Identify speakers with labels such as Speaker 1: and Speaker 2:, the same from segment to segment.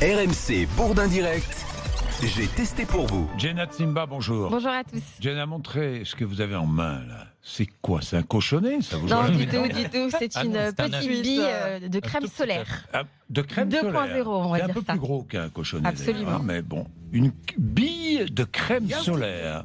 Speaker 1: RMC Bourdin Direct, j'ai testé pour vous.
Speaker 2: Jenna Tsimba, bonjour.
Speaker 3: Bonjour à tous.
Speaker 2: Jenna, montrez ce que vous avez en main là. C'est quoi? C'est un cochonnet ça vous
Speaker 3: Non,
Speaker 2: jouez
Speaker 3: du
Speaker 2: dedans
Speaker 3: tout, du tout. C'est une petite bille de crème solaire.
Speaker 2: De crème
Speaker 3: 2.0,
Speaker 2: solaire.
Speaker 3: on va
Speaker 2: C'est un
Speaker 3: dire
Speaker 2: peu
Speaker 3: ça.
Speaker 2: plus gros qu'un cochonnet.
Speaker 3: Absolument.
Speaker 2: D'ailleurs, hein, mais bon, une bille de crème solaire.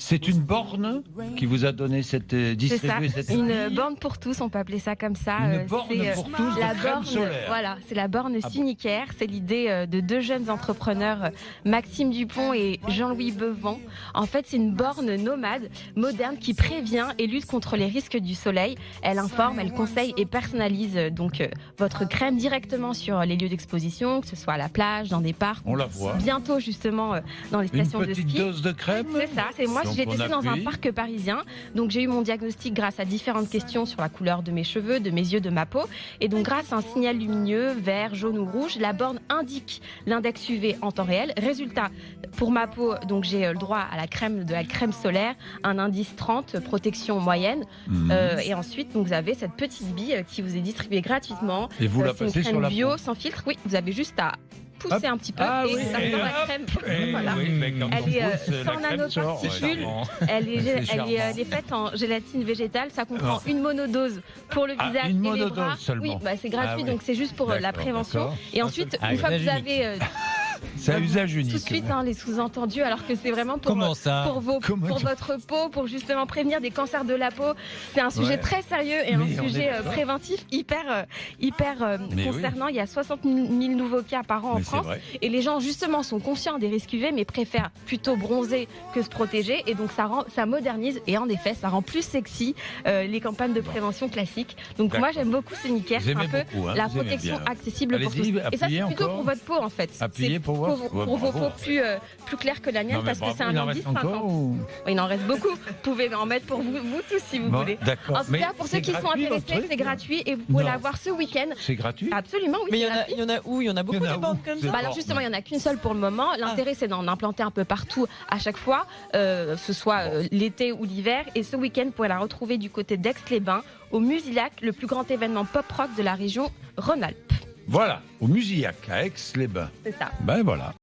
Speaker 2: C'est une borne qui vous a donné cette
Speaker 3: C'est ça,
Speaker 2: distribué cette
Speaker 3: une
Speaker 2: bille.
Speaker 3: borne pour tous, on peut appeler ça comme ça.
Speaker 2: Une borne
Speaker 3: C'est,
Speaker 2: pour tous
Speaker 3: la
Speaker 2: de crème
Speaker 3: borne,
Speaker 2: solaire.
Speaker 3: voilà, c'est la borne Sinicaire. C'est l'idée de deux jeunes entrepreneurs, Maxime Dupont et Jean-Louis Bevan. En fait, c'est une borne nomade, moderne, qui prévient et lutte contre les risques du soleil. Elle informe, elle conseille et personnalise donc votre crème directement sur les lieux d'exposition, que ce soit à la plage, dans des parcs.
Speaker 2: On la voit.
Speaker 3: Bientôt justement dans les
Speaker 2: Une
Speaker 3: stations de
Speaker 2: petite
Speaker 3: ski.
Speaker 2: dose de crème.
Speaker 3: C'est ça, c'est moi,
Speaker 2: Donc
Speaker 3: j'ai
Speaker 2: on
Speaker 3: testé dans un
Speaker 2: appuie.
Speaker 3: parc parisien. Donc j'ai eu mon diagnostic grâce à différentes questions sur la couleur de mes cheveux, de mes yeux, de ma peau. Et donc grâce à un signal lumineux, vert, jaune ou rouge, la borne indique l'index UV en temps réel. Résultat, pour ma peau, donc j'ai le droit à de la crème solaire, un indice 30, protection moyenne. Et ensuite, donc, vous avez cette petite bille qui vous est distribuée gratuitement.
Speaker 2: Et vous la
Speaker 3: C'est une
Speaker 2: passez
Speaker 3: crème
Speaker 2: sur la
Speaker 3: bio,
Speaker 2: peau.
Speaker 3: sans filtre. Oui, vous avez juste à pousser
Speaker 2: Hop.
Speaker 3: un petit peu
Speaker 2: Ah
Speaker 3: et
Speaker 2: oui,
Speaker 3: ça
Speaker 2: et
Speaker 3: sort la
Speaker 2: hop.
Speaker 3: crème.
Speaker 2: Eh
Speaker 3: Voilà.
Speaker 2: oui, mais quand
Speaker 3: Elle
Speaker 2: on
Speaker 3: est
Speaker 2: pousse, la
Speaker 3: sans
Speaker 2: crème sort,
Speaker 3: nanoparticules.
Speaker 2: ouais.
Speaker 3: Elle est
Speaker 2: charmant.
Speaker 3: faite en gélatine végétale. Ça comprend
Speaker 2: Non.
Speaker 3: une monodose pour le
Speaker 2: Ah,
Speaker 3: visage
Speaker 2: une
Speaker 3: et les
Speaker 2: monodose
Speaker 3: bras.
Speaker 2: seulement.
Speaker 3: Oui, bah, c'est gratuit,
Speaker 2: Ah oui.
Speaker 3: donc c'est juste pour la
Speaker 2: D'accord,
Speaker 3: prévention.
Speaker 2: d'accord.
Speaker 3: Et ensuite,
Speaker 4: Ah,
Speaker 3: une fois que
Speaker 4: usage
Speaker 3: vous avez
Speaker 2: C'est un usage
Speaker 3: tout de
Speaker 2: unique.
Speaker 3: suite les sous-entendus, alors que c'est vraiment pour,
Speaker 4: Comment ça
Speaker 2: Comment
Speaker 3: pour
Speaker 2: ça
Speaker 3: votre peau, pour justement prévenir des cancers de la peau. C'est un sujet
Speaker 2: Ouais.
Speaker 3: très sérieux et
Speaker 2: Mais
Speaker 3: un
Speaker 2: on
Speaker 3: sujet
Speaker 2: est d'accord.
Speaker 3: préventif hyper
Speaker 2: Mais
Speaker 3: concernant. Il y a 60 000 nouveaux cas par an en
Speaker 2: Mais c'est
Speaker 3: France.
Speaker 2: vrai.
Speaker 3: Et les gens, justement, sont conscients des risques UV, mais préfèrent plutôt bronzer que se protéger. Et donc, ça modernise. Et en effet, ça rend plus sexy les campagnes de prévention classiques. Donc, moi,
Speaker 2: D'accord.
Speaker 3: j'aime beaucoup Sinicaire.
Speaker 2: Vous
Speaker 3: C'est un
Speaker 2: aimez
Speaker 3: peu
Speaker 2: beaucoup, hein,
Speaker 3: la
Speaker 2: vous aimez
Speaker 3: protection
Speaker 2: bien.
Speaker 3: accessible pour tous.
Speaker 2: Allez-y,
Speaker 3: Et ça, c'est
Speaker 2: appuyez
Speaker 3: plutôt
Speaker 2: encore.
Speaker 3: pour votre peau, en fait.
Speaker 2: Appuyez
Speaker 3: C'est
Speaker 2: pour voir. Ouais,
Speaker 3: pour vos
Speaker 2: bravo.
Speaker 3: peaux plus claires que la mienne,
Speaker 2: Non, mais
Speaker 3: parce que
Speaker 2: bravo,
Speaker 3: c'est un
Speaker 2: il en
Speaker 3: indice
Speaker 2: reste
Speaker 3: 50.
Speaker 2: encore ou...
Speaker 3: Il en reste beaucoup. Vous pouvez en mettre pour vous tous, si vous
Speaker 2: Bon,
Speaker 3: voulez.
Speaker 2: d'accord.
Speaker 3: En tout
Speaker 2: Mais
Speaker 3: cas, pour ceux
Speaker 2: c'est
Speaker 3: qui sont
Speaker 2: gratuit,
Speaker 3: intéressés,
Speaker 2: votre
Speaker 3: c'est
Speaker 2: truc
Speaker 3: gratuit et vous pouvez
Speaker 2: Non.
Speaker 3: l'avoir ce week-end.
Speaker 2: C'est gratuit.
Speaker 3: Absolument, oui.
Speaker 5: Mais il
Speaker 3: c'est
Speaker 5: y en a,
Speaker 3: gratuit.
Speaker 5: il y en a où? Il y en a beaucoup
Speaker 2: Il y en a
Speaker 5: de bandes
Speaker 2: où
Speaker 5: comme
Speaker 2: C'est
Speaker 5: ça.
Speaker 3: Bah alors justement, il n'y en a qu'une seule pour le moment. L'intérêt, c'est d'en implanter un peu partout à chaque fois, ce soit l'été ou l'hiver. Et ce week-end, vous pouvez la retrouver du côté d'Aix-les-Bains, au Musilac, le plus grand événement pop-rock de la région Rhône-Alpes.
Speaker 2: Voilà, au Musillac, à Aix-les-Bains.
Speaker 3: C'est ça.
Speaker 2: Ben voilà.